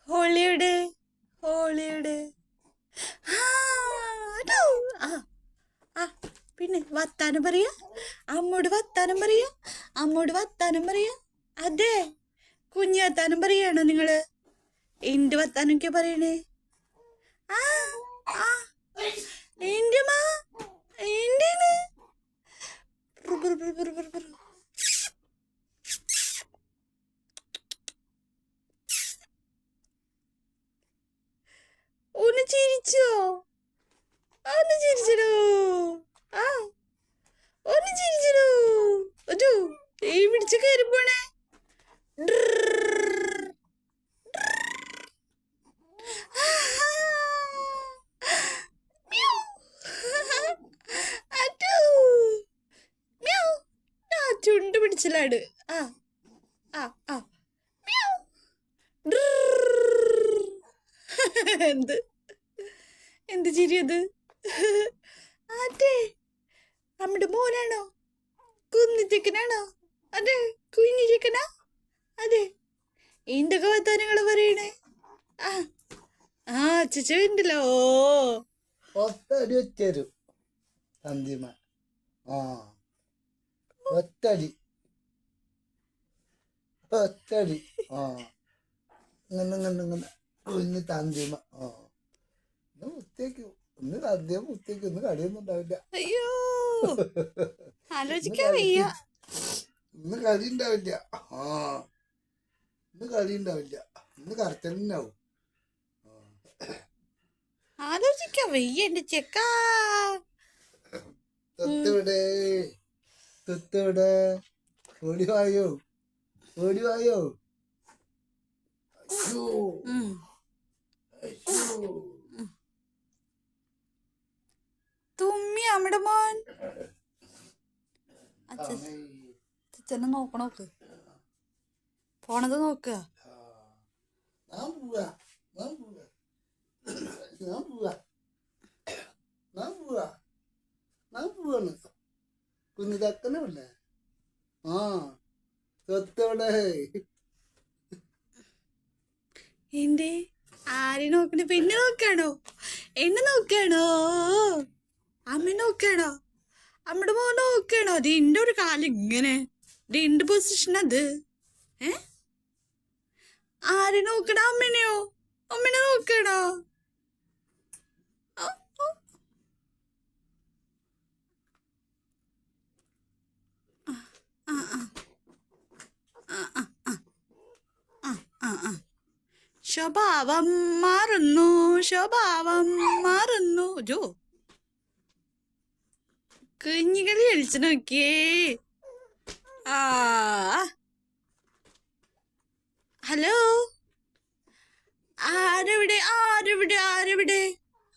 ഹോളിയുടെ ഹോളിയുടെ ആ ആ പിന്നെ വർത്താനം പറയാ അമ്മോട് വർത്താനം പറയാ അമ്മോട് വർത്താനം പറയാ. അതെ കുഞ്ഞു വർത്താനം പറയാണോ നിങ്ങള്? എന്ത് വർത്താനൊക്കെ പറയണേ? ആ ആ എന്റെ മാ എന്റെയാണ് ഒന്ന് ചിരിച്ചോ? ഒന്ന് ചിരിച്ചോ? ആ ഒന്ന് ചിരിച്ചോ? ഒരു ഈ പിടിച്ച് കയറി പോണേ. ചുണ്ട് പിടിച്ചിലാണ്. ആ ആ ആ എന്ത് എന്ത് ചിരിയത്? അതെ നമ്മുടെ മോനാണോ? കുഞ്ഞു ചിക്കനാണോ? അതെ കുഞ്ഞു ചിക്കനാ? അതെ എന്തൊക്കെ വർത്താനങ്ങൾ പറയണേ? ആ ആ അച്ഛ ഉണ്ടല്ലോ. ഒത്തടി വെച്ചരും തന്തിമ. ആ ഒത്തടി ഒത്തടി. ആ ഇങ്ങനെ ഇങ്ങനെ ഇങ്ങനെ കുഞ്ഞ് തന്തിമ. ആ ഇന്ന് മുത്തേക്കും ഇന്ന് തന്തിമ മുത്തേക്കും ഇന്ന് കടിയൊന്നും ഉണ്ടാവില്ല. അയ്യോ ആലോചിക്കാൻ വയ്യ. ഇന്ന് കടി ഉണ്ടാവില്ല. ആ ഇന്ന് കടി ഉണ്ടാവില്ല. ഇന്ന് കറച്ചലിനാവും. ആലോചിക്കാൻ വയ്യ എന്റെ ചെക്കാ. തൊത്തവിടെ തൊത്തവിടെ ഓടിവായോ ഓടിവായോ. അയ്യോ അയ്യോ തുമ്മി നമ്മുടെ മോൻ. അച്ഛനെ നോക്കണോക്ക് പോണത് നോക്കുക. ഞാൻ പോവാ ഞാൻ പോവാ ഞാൻ പോവാ ഞാൻ പോവാ ഞാൻ പോവാണ്. കുഞ്ഞു തക്കനല്ലേ? ആ തൊത്തവിടെ എന്റെ ആരെ നോക്കണേ? പിന്നെ നോക്കാണോ? എന്നെ നോക്കാണോ? അമ്മ നോക്കാണോ? അമ്മയുടെ മോൻ നോക്കാണോ? അത് എന്റെ ഒരു കാലം ഇങ്ങനെ രണ്ട് പൊസിഷൻ. അത് ആരെ നോക്കണ? അമ്മനെയോ? അമ്മനെ നോക്കണോ? സ്വഭാവം മാറുന്നു സ്വഭാവം മാറുന്നു. ജോ കുഞ്ഞുകളി കളിച്ചു നോക്കിയേ. ആ ഹലോ ആരെവിടെ ആരെവിടെ ആരെവിടെ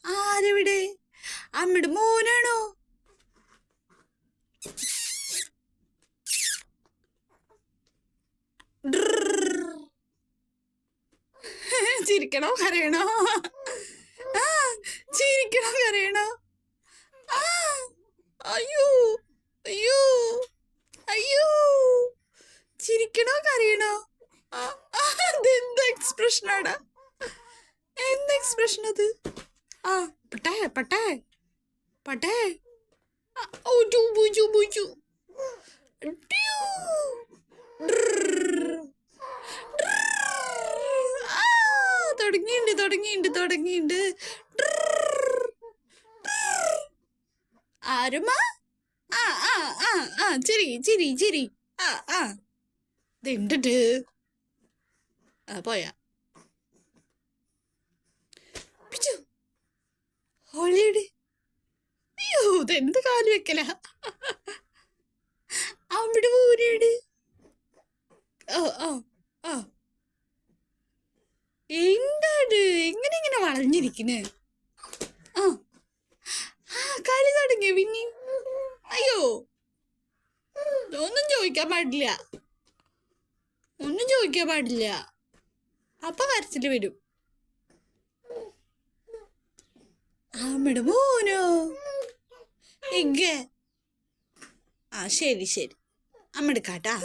ആരെവിടെ? അമ്മയുടെ മോനാണോ? ചിരിക്കണോ കരയണോ? ആ ചിരിക്കണോ കരയണോ? ആ അയ്യോ അയ്യോ അയ്യോ ചിരിക്കണോ കരയണോ? അതെന്ത് എക്സ്പ്രഷനാണ്? എന്ത് എക്സ്പ്രഷൻ അത്? ആ പട്ടേ പട്ടേ പട്ടേ തുടങ്ങിണ്ട് തുടങ്ങിണ്ട് തുടങ്ങിണ്ട്. ആരുമാ? ആ ആ ആ ആ ചിരി ചിരി ചിരി. ആ ആ ഇതുണ്ടിട്ട് ആ പോയാ ഹോളിയുടെ. അയ്യോ ഇതെന്ത് കാല് വെക്കല? അവിടെ ഊരിയുടെ. ഓ ഓ ഓ എന്താണ് എങ്ങനെ ഇങ്ങനെ വളഞ്ഞിരിക്കണേ? ആ ആ കളി തുടങ്ങിയ പിന്നെ. അയ്യോ ഒന്നും ചോദിക്കാൻ പാടില്ല. ഒന്നും ചോദിക്കാൻ പാടില്ല. അപ്പൊ കരച്ചിട്ട് വരും. അമ്മയുടെ മോനോ? എങ്ക ആ ശരി ശരി അമ്മ എടുക്കാട്ടാ.